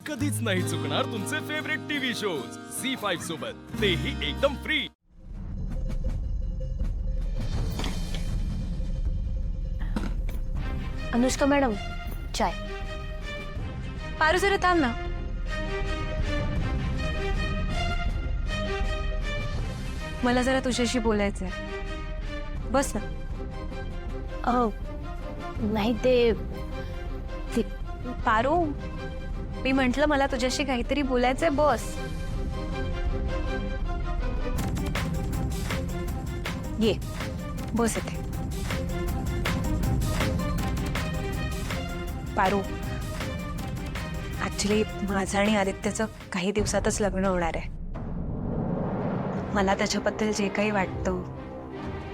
कधीच नाही चुकणार तुमचे फेवरेट टीव्ही शोज झी5 सोबत, तेही एकदम फ्री। अनुष्का मॅडम, चाय। पारू जरा थांब ना। मला जरा तुझ्याशी बोलायचंय, बस ना। नाही ते पारू, मी म्हंटल मला तुझ्याशी काहीतरी बोलायचंय, बस। ये बस इथे। पारू, ऍक्च्युली माझं आणि आदित्यचं काही दिवसातच लग्न होणार आहे। मला त्याच्याबद्दल जे काही वाटतं,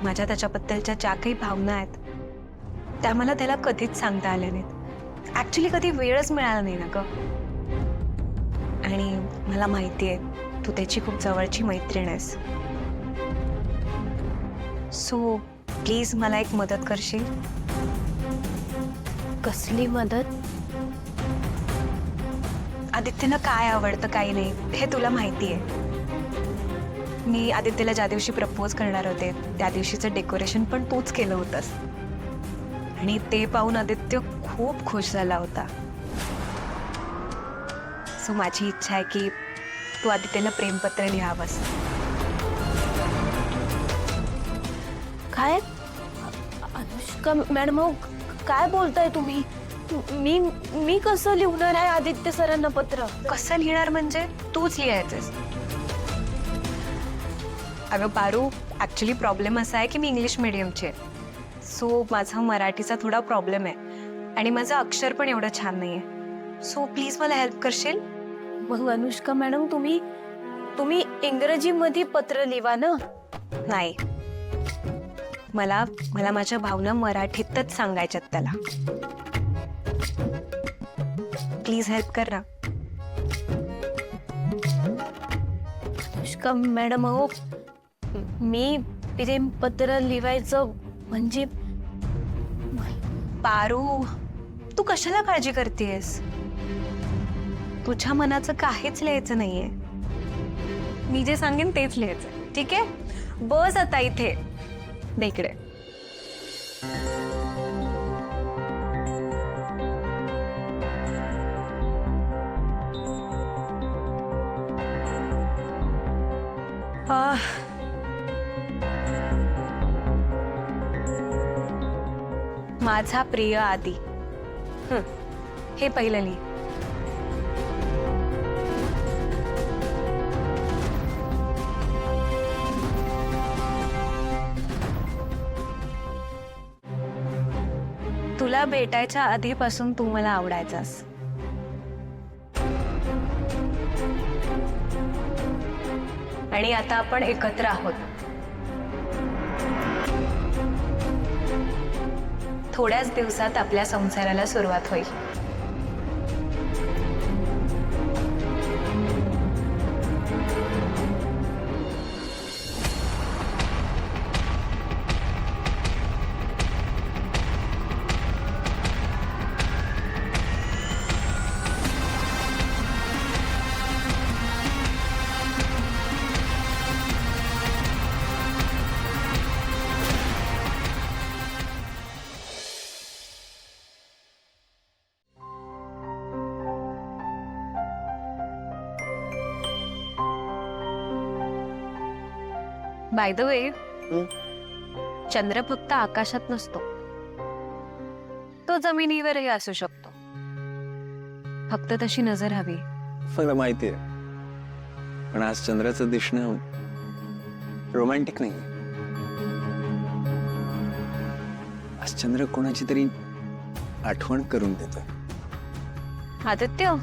माझ्या त्याच्याबद्दलच्या ज्या काही भावना आहेत, त्या मला त्याला कधीच सांगता आल्या नाहीत। ऍक्च्युली कधी वेळच मिळाला नाही ना ग। आणि मला माहिती आहे तू त्याची खूप जवळची मैत्रीण आहेस, सो प्लीज मला एक मदत करशील? कसली मदत? आदित्यला काय आवडतं काही नाही हे तुला माहिती आहे। मी आदित्यला ज्या दिवशी प्रपोज करणार होते त्या दिवशीचं डेकोरेशन पण तूच केलं होतंस, आणि ते पाहून आदित्य खूप खुश झाला होता। सो माझी इच्छा आहे की तू आदित्यला प्रेमपत्र लिहावंस। काय? अनुष्का मॅडम, काय बोलताय तुम्ही? मी कसं लिहणार आहे आदित्य सरांना पत्र? कसं लिहिणार म्हणजे तूच लिहायचंस। अगं पारू, ऍक्च्युली प्रॉब्लेम असा आहे की मी इंग्लिश मीडियमची आहे, सो माझा मराठीचा थोडा प्रॉब्लेम आहे आणि माझं अक्षर पण एवढं छान नाही आहे। सो प्लीज मला हेल्प करशील? मग अनुष्का मॅडम, तुम्ही इंग्रजीमध्ये पत्र लिहा ना। नाही, मला माझ्या भावना मराठीतच सांगायच्यात त्याला। प्लीज हेल्प कर ना। अनुष्का मॅडम, अहो मी प्रेमपत्र लिहायचं म्हणजे? पारू, तू कशाला काळजी करतेस? तुझ्या मनाचं काहीच लिहायचं नाहीये, मी जे सांगेन तेच लिहायचं, ठीक आहे? बस आता इथे, दे इकडे। माझा प्रिय आदी, हे पहिलं लिह। तुला भेटायच्या आधीपासून तू मला आवडायचास, आणि आता आपण एकत्र आहोत। थोड्याच दिवसात आपल्या संसाराला सुरुवात होईल। बाय द वे, चंद्र फक्त आकाशात नसतो, तो जमिनीवरही असू शकतो, फक्त तशी नजर हवी। मला माहिती आहे, पण आज चंद्राचं दिसणं रोमॅन्टिक नाही। आज चंद्र कोणाची तरी आठवण करून देतोय। आदित्य,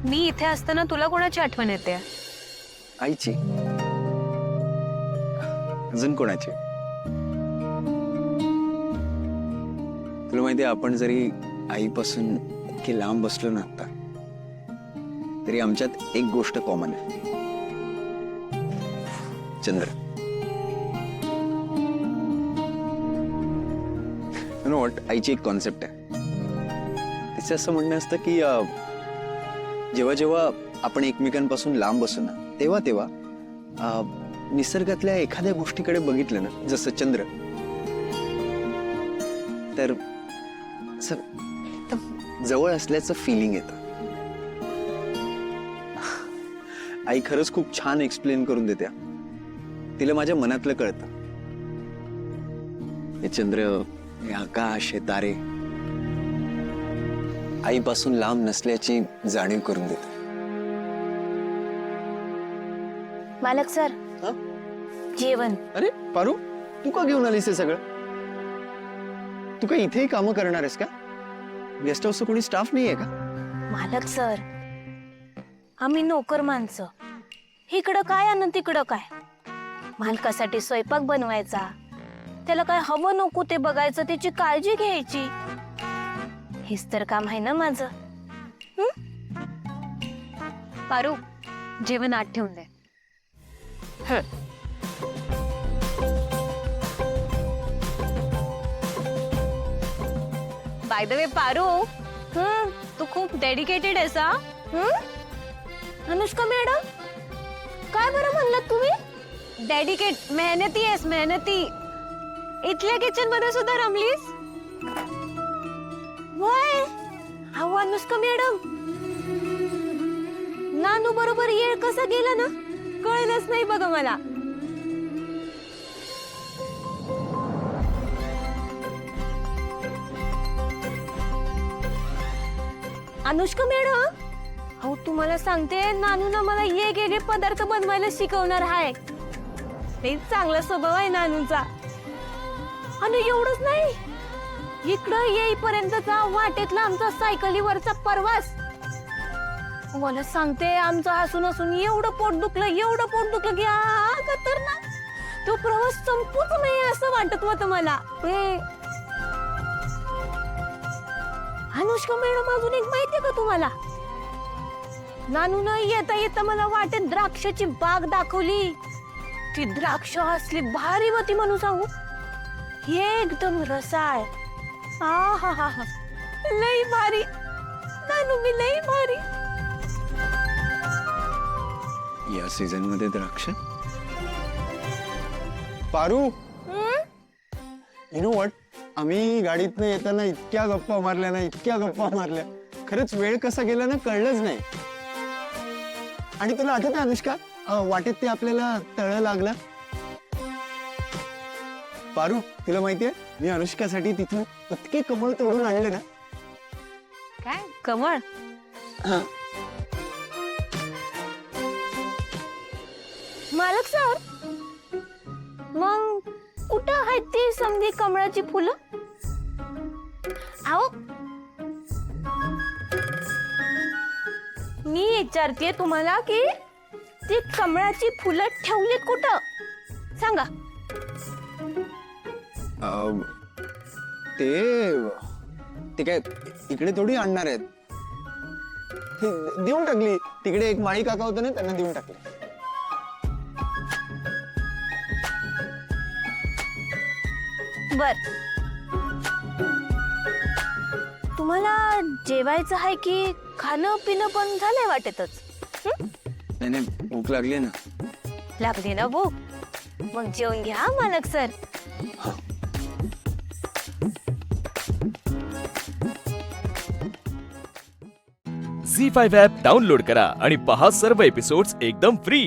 मी इथे असताना तुला कोणाची आठवण येते? आईची। अजून कोणाची? तुला माहिती आहे, आपण जरी आईपासून इतके लांब बसलो ना आता, तरी आमच्यात एक गोष्ट कॉमन आहे, चंद्र। यू नो व्हॉट, आईची एक कॉन्सेप्ट आहे, तिचं असं म्हणणं असतं की जेव्हा जेव्हा आपण एकमेकांपासून लांब असू ना तेव्हा तेव्हा निसर्गातल्या एखाद्या गोष्टीकडे बघितलं ना, जसं चंद्र, तर असं एकदम जवळ असल्याचं फिलिंग येतं. आई खरंच खूप छान एक्सप्लेन करून देत्या. तिला माझ्या मनातलं कळतं. हे चंद्र, हे आकाश, हे तारे आईपासून लांब नसल्याची जाणीव करून देते. मालक सर, जेवण. अरे पारू, तू का घेऊन आलीस हे सगळं? तू काय इथेही कामं करणार आहेस का? गेस्ट हाऊसचं कोणी स्टाफ नाहीये का? मालक सर, आम्ही नोकर माणसं. इकडं काय आणि तिकडं काय. मालकासाठी स्वयंपाक बनवायचा, त्याला काय हवं नको ते बघायचं, त्याची काळजी घ्यायची. हेच तर काम आहे ना माझं. पारू, जेवण आत ठेवून दे. बाय द वे पारू, तू खूप डेडिकेटेड आहेस हा. अनुष्का मॅडम, काय बरं म्हणलात तुम्ही? डेडिकेट, मेहनती आहेस, मेहनती. इथल्या किचन मध्ये सुद्धा रमलीस. वय अहो अनुष्का मॅडम, नानू बरोबर येळ कसा गेला ना कळलंच नाही बघा मला. अनुष्का मॅडम, अहो तुम्हाला सांगते, नानू ना मला वेगवेगळे पदार्थ बनवायला शिकवणार आहे. ते चांगला स्वभाव आहे नानूचा. आणि एवढंच नाही, इकडं येईपर्यंतचा वाटेतला आमचा सायकलीवरचा प्रवास, मला सांगते, आमचं हसून हसून एवढं पोट दुखलं की खतरनाक. तो प्रवास संपूच नाही असं वाटत होतं मला. अनुष्का मॅडम, अजून एक माहितीये का तुम्हाला? नानून येता येता मला वाटेत द्राक्षाची बाग दाखवली. ती द्राक्ष असली भारी होती म्हणून सांगू, एकदम रसाळ. हा, लई भारी नानू, मी लई भारी. या सीझन मध्ये द्राक्ष. पारू, यू नो व्हॉट, आम्ही गाडीतनं येताना इतक्या गप्पा मारल्या, खरंच वेळ कसा गेला ना कळलंच नाही. आणि तुला आठवतं अनुष्का, वाटेत ते आपल्याला तळ लागलं. पारू, तुला माहितीये, मी अनुष्कासाठी तिथून इतके कमळ तोडून आणले ना. काय कमळ? मालक सर, मग कुठं आहेत ती समधी कमळाची फुलं? अहो, मी विचारते तुम्हाला की ती कमळाची फुलं ठेवलीत कुठं, सांगा. ते काय इकडे थोडी आणणार आहेत. देऊन टाकली. तिकडे एक माळी काका होतं ना, त्यांना देऊन टाकली. बर, तुम्हाला जेवायचं आहे की खाणं पिणं पण झालंय वाटेतच? नाही, भूक लागली ना. लागली ना भूक, मग जेवून घ्या मालक सर. झी5 ॲप डाउनलोड करा आणि पहा सर्व एपिसोड्स एकदम फ्री.